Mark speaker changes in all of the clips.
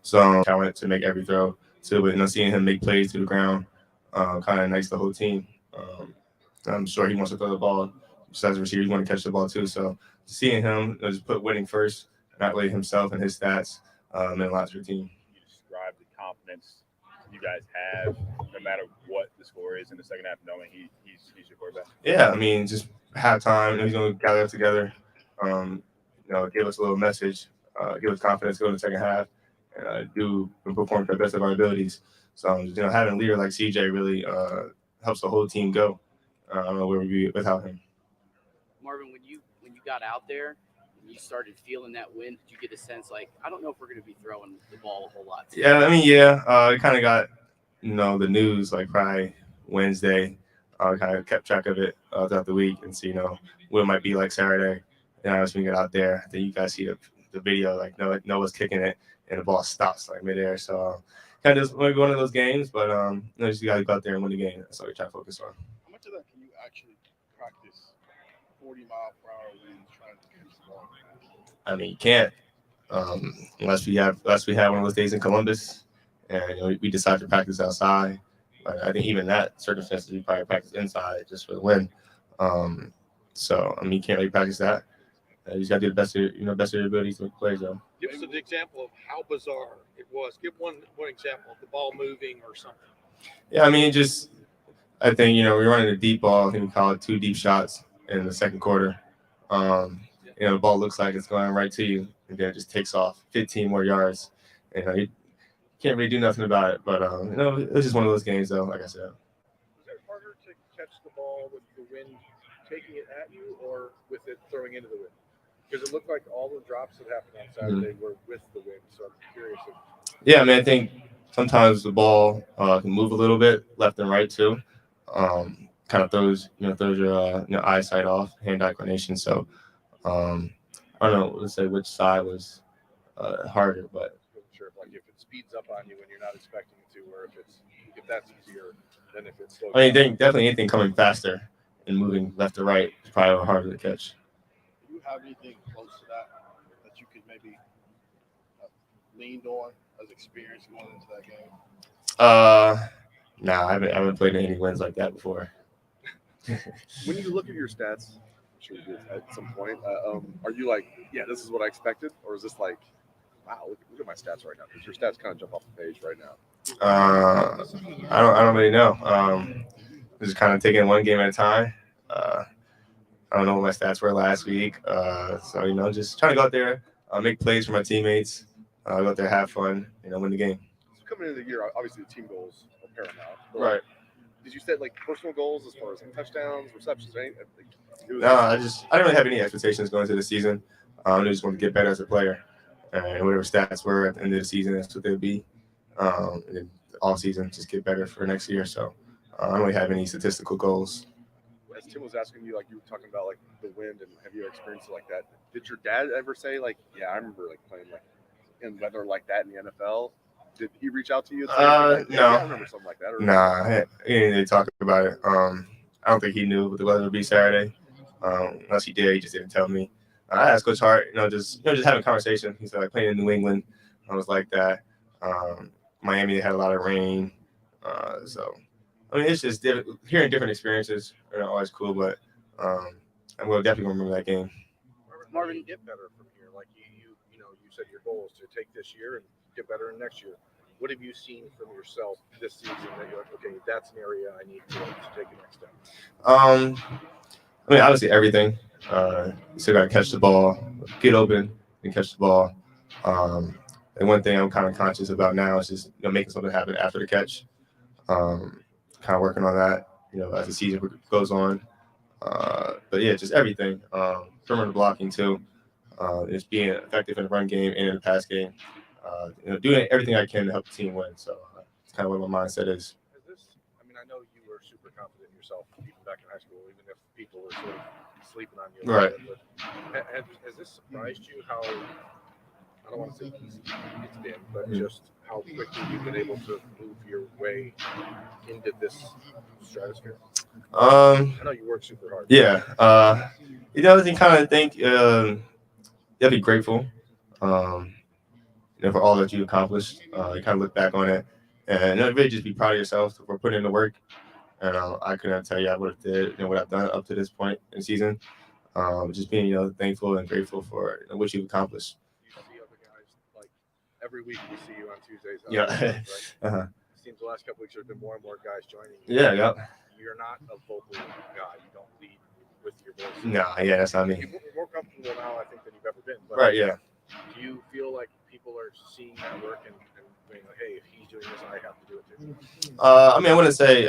Speaker 1: So talent to make every throw to, but seeing him make plays to the ground, kind of ignites the whole team. I'm sure he wants to throw the ball. Just as a receiver, he want to catch the ball too. So seeing him just put winning first, not really himself and his stats, meant a lot to the team.
Speaker 2: You describe the confidence you guys have, no matter what the score is in the second half, knowing he's your quarterback.
Speaker 1: Yeah, just halftime. He's going to gather us together. Give us a little message, give us confidence going to the second half, and do and perform to the best of our abilities. So having a leader like CJ really helps the whole team go. I don't know where we'd be without him.
Speaker 3: Marvin, when you got out there and you started feeling that wind, did you get a sense like, I don't know if we're going to be throwing the ball a whole lot today?
Speaker 1: Yeah. I kind of got the news like probably Wednesday. Kind of kept track of it throughout the week and see what it might be like Saturday. And obviously when you get out there, then you guys see the video like Noah's kicking it and the ball stops like midair. So kind of just one of those games, but just got to go out there and win the game. That's all we try to focus on.
Speaker 4: How much of that can you actually practice 40-mile-per-hour winds trying to catch the ball?
Speaker 1: You can't unless we have one of those days in Columbus and we decide to practice outside. But I think even that circumstances we probably practice inside just for the win. So you can't really practice that. You just got to do the best of your abilities to make plays though.
Speaker 4: Give us an example of how bizarre it was. Give one example of the ball moving or something.
Speaker 1: Yeah, I think we're running a deep ball. I think we call it 2 deep shots in the second quarter. The ball looks like it's going right to you, and then it just takes off 15 more yards. You can't really do nothing about it. But it was just one of those games, though. Like I said.
Speaker 4: Is it harder to catch the ball with the wind taking it at you, or with it throwing into the wind? Because it looked like all the drops that happened on Saturday were with the wind. So I'm curious.
Speaker 1: I think sometimes the ball can move a little bit left and right too. Kind of throws your eyesight off, hand-eye coordination. So I don't know. Let's say which side was harder, but
Speaker 4: sure, like if it speeds up on you when you're not expecting it to, or if that's easier than if it's slow.
Speaker 1: Definitely anything coming faster and moving left to right is probably harder to catch.
Speaker 4: Do you have anything close to that you could maybe leaned on as experience going into that game?
Speaker 1: Nah, I haven't played any wins like that before.
Speaker 4: When you look at your stats, I'm sure you did at some point, are you like, yeah, this is what I expected, or is this like, wow, look at my stats right now? Because your stats kind of jump off the page right now.
Speaker 1: I don't really know. Just kind of taking one game at a time. I don't know what my stats were last week. So just trying to go out there, make plays for my teammates, go out there, have fun, win the game.
Speaker 4: So coming into the year, obviously the team goals are paramount.
Speaker 1: Right.
Speaker 4: Did you set like personal goals as far as like touchdowns, receptions, anything?
Speaker 1: No, I didn't really have any expectations going into the season. I just wanted to get better as a player, and whatever stats were at the end of the season, that's what they'd be. And then all season, just get better for next year. So I don't really have any statistical goals.
Speaker 4: As Tim was asking you, like you were talking about like the wind and have you experienced it like that? Did your dad ever say like, yeah, I remember like playing like in weather like that in the NFL? Did he reach out to you?
Speaker 1: No.
Speaker 4: Yeah, I remember something like that.
Speaker 1: Nah, he didn't really talk about it. I don't think he knew what the weather would be Saturday. Unless he did, he just didn't tell me. I asked Coach Hart, just having a conversation. He said like playing in New England, I was like that. Miami, they had a lot of rain. So it's just hearing different experiences are always cool, but I'm definitely gonna remember that game.
Speaker 4: Marvin, get better from here. Like you said your goal is to take this year and get better in next year. What have you seen from yourself this season that you're like, okay, that's an area I need to take the next step?
Speaker 1: Obviously everything. You still gotta catch the ball, get open and catch the ball. And one thing I'm kind of conscious about now is just making something happen after the catch. Kind of working on that, as the season goes on. But yeah, just everything. Perimeter blocking too. Just being effective in the run game and in the pass game. Doing everything I can to help the team win. So it's kind of what my mindset is.
Speaker 4: I know you were super confident in yourself even back in high school, even if people were sort of sleeping on you.
Speaker 1: Right.
Speaker 4: But has this surprised you how, I don't want to say easy it's been, but just how quickly you've been able to move your way into this stratosphere? I know you work super hard.
Speaker 1: Yeah. You kind of think you have to be grateful. for all that you accomplished. You kind of look back on it and really just be proud of yourself for putting in the work. And I couldn't tell you I would have did what I've done up to this point in the season. Just being thankful and grateful for what you've accomplished.
Speaker 4: You see other guys like every week we see you on Tuesdays.
Speaker 1: Yeah.
Speaker 4: Right?
Speaker 1: Uh-huh.
Speaker 4: It seems the last couple weeks there's been more and more guys joining you.
Speaker 1: Yeah.
Speaker 4: You're not a vocal guy. You don't lead with your voice.
Speaker 1: No, yeah, that's not me.
Speaker 4: You're more comfortable now, I think, than you've ever been. But
Speaker 1: Right, yeah.
Speaker 4: do you feel like people are seeing that work and being like, hey, if he's doing this, I have to do it too?
Speaker 1: I mean, I wouldn't say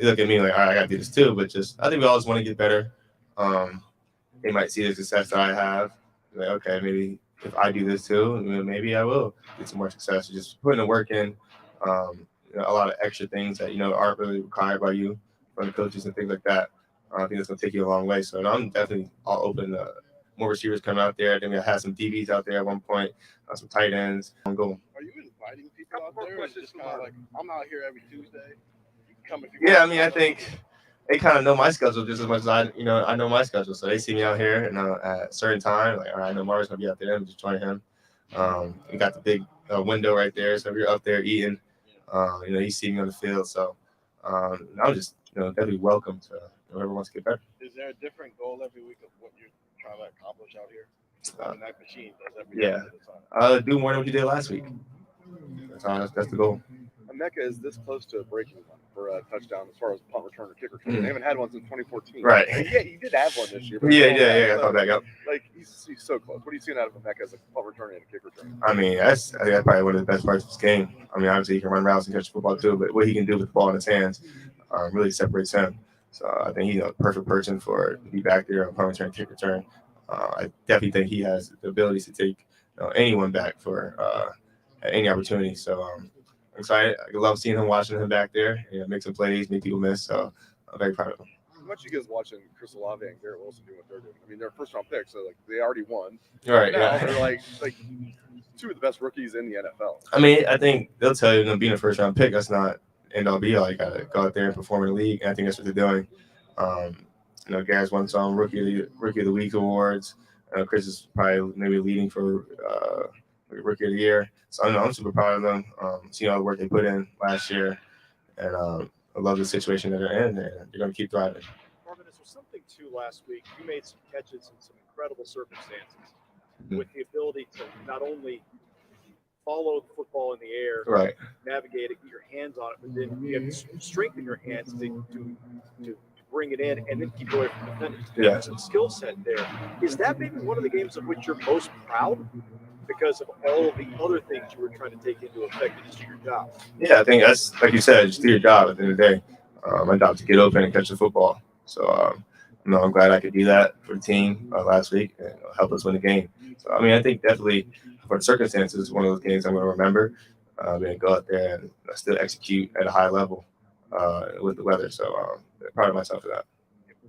Speaker 1: look at me like, all right, I got to do this too, but just I think we always want to get better. They might see the success that I have. Like, okay, maybe if I do this too, maybe I will get some more success. Just putting the work in, a lot of extra things that aren't really required by you from the coaches and things like that. I think that's gonna take you a long way. So I'm definitely all open. More receivers coming out there. Then we had some DBs out there at one point, some tight ends. I'm going.
Speaker 5: Are you inviting people out there? Or is it just kind of like, I'm out here every Tuesday. You can come if you
Speaker 1: Yeah, I
Speaker 5: want.
Speaker 1: mean, I think they kind of know my schedule just as much as I know my schedule. So they see me out here, and at a certain time, like, all right, I know Mario's gonna be out there. I'm just join him. We got the big window right there, so we're up there eating. He see me on the field, so I'm just definitely welcome to whoever wants to get better.
Speaker 5: Is there a different goal every week of what you're trying to accomplish out here? I mean, that machine does every
Speaker 1: Yeah.
Speaker 5: day at a time.
Speaker 1: Do more than what you did last week. That's the goal.
Speaker 6: Mecca is this close to a breaking one for a touchdown as far as punt return or kick return. They haven't had one since 2014.
Speaker 1: Right.
Speaker 6: Yeah, he did have one this year. But
Speaker 1: Yeah. I thought back up.
Speaker 6: Like he's so close. What are you seeing out of Mecca as a punt return and a kick return?
Speaker 1: I think that's probably one of the best parts of his game. I mean, obviously he can run routes and catch the football too, but what he can do with the ball in his hands really separates him. So I think he's a perfect person to be back there on punt return, kick return. I definitely think he has the ability to take anyone back for any opportunity. So I'm excited. I love seeing him, watching him back there. Make some plays, make people miss. So I'm very proud of him.
Speaker 6: How much you guys watching Chris Olave and Garrett Wilson do what they're doing? I mean, they're first round picks, so like they already won.
Speaker 1: All right,
Speaker 6: Now
Speaker 1: yeah.
Speaker 6: they're like two of the best rookies in the NFL.
Speaker 1: I mean, I think they'll tell you being a first round pick, that's not end all be all. You gotta go out there and perform in the league. And I think that's what they're doing. Garrett's won some rookie of the week awards. Chris is probably maybe leading for rookie of the year. So I'm super proud of them. Seeing all the work they put in last year, and I love the situation that they're in, and they're going to keep thriving.
Speaker 7: Marvin, is there something too last week? You made some catches in some incredible circumstances with the ability to not only follow the football in the air,
Speaker 1: Right.
Speaker 7: navigate it, get your hands on it, but then you have strength in your hands to bring it in and then keep away from the defenders.
Speaker 1: Yeah.
Speaker 7: There's some skill set there. Is that maybe one of the games of which you're most proud because of all of the other things you were trying to take into effect to just do your job?
Speaker 1: Yeah, I think that's, like you said, just do your job at the end of the day. My job is to get open and catch the football. So, I'm glad I could do that for the team last week and help us win the game. So, I mean, I think definitely for the circumstances, one of those games I'm going to remember. And go out there and still execute at a high level with the weather. So, proud of myself for that.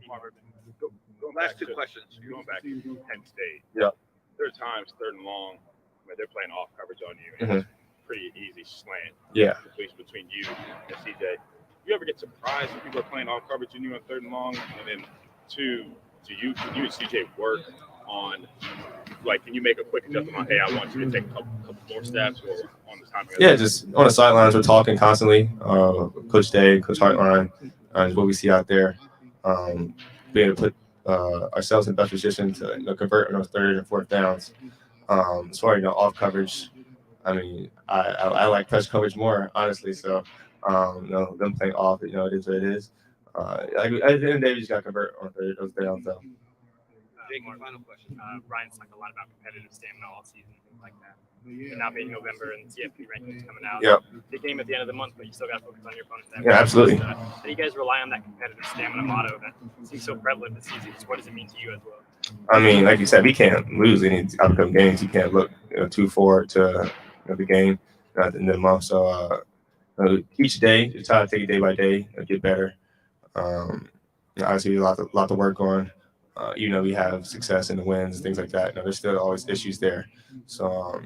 Speaker 2: Marvin, going back to questions. Going back to Penn State.
Speaker 1: Yeah.
Speaker 2: There are times third and long where they're playing off coverage on you, and it's pretty easy slant.
Speaker 1: Yeah.
Speaker 2: Completion between you and CJ. You ever get surprised when people are playing off coverage on you on third and long? And then two, can you and CJ work on, like, can you make a quick adjustment on, hey, I want you to take a couple more steps, or on the timing?
Speaker 1: Yeah, just on the sidelines, we're talking constantly. Coach Day, Coach Hartline, is what we see out there. Being able to put ourselves in the best position to convert on those third and fourth downs. As far as off coverage, I mean, I like press coverage more, honestly. So, them playing off, it is what it is. At the end of the day, we just got to convert on those downs. So.
Speaker 8: Jake, final question. Ryan's talked a lot about competitive stamina all season, things like that. And now being November and CFP rankings coming out.
Speaker 1: Yep.
Speaker 8: Big game at the end of the month, but you still got to focus on your opponents.
Speaker 1: Yeah, absolutely.
Speaker 8: How do you guys rely on that competitive stamina motto that seems so prevalent this season? What does it mean to you as well?
Speaker 1: I mean, like you said, we can't lose any upcoming games. You can't look too forward to the game at the end of the month. So each day, just try to take it day by day and get better. Obviously, a lot to work on. We have success in the wins and things like that. There's still always issues there. So,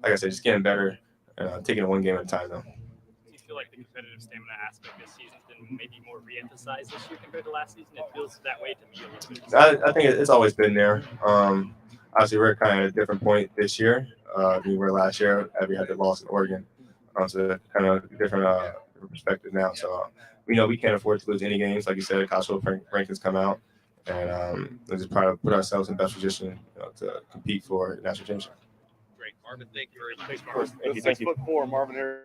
Speaker 1: like I said, just getting better and taking it one game at a time, though.
Speaker 8: Do you feel like the competitive stamina aspect this season's been maybe more re-emphasized this year compared to last season? It feels that way to me a little bit.
Speaker 1: I think it's always been there. I obviously we're kind of at a different point this year than we were last year. We had the loss in Oregon. So kind of different perspective now. So we know we can't afford to lose any games. Like you said, college football rankings come out, and we'll just try to put ourselves in best position to compete for national championship.
Speaker 2: Great, Marvin. Thank you very much.
Speaker 6: This 6'4" Marvin Harris.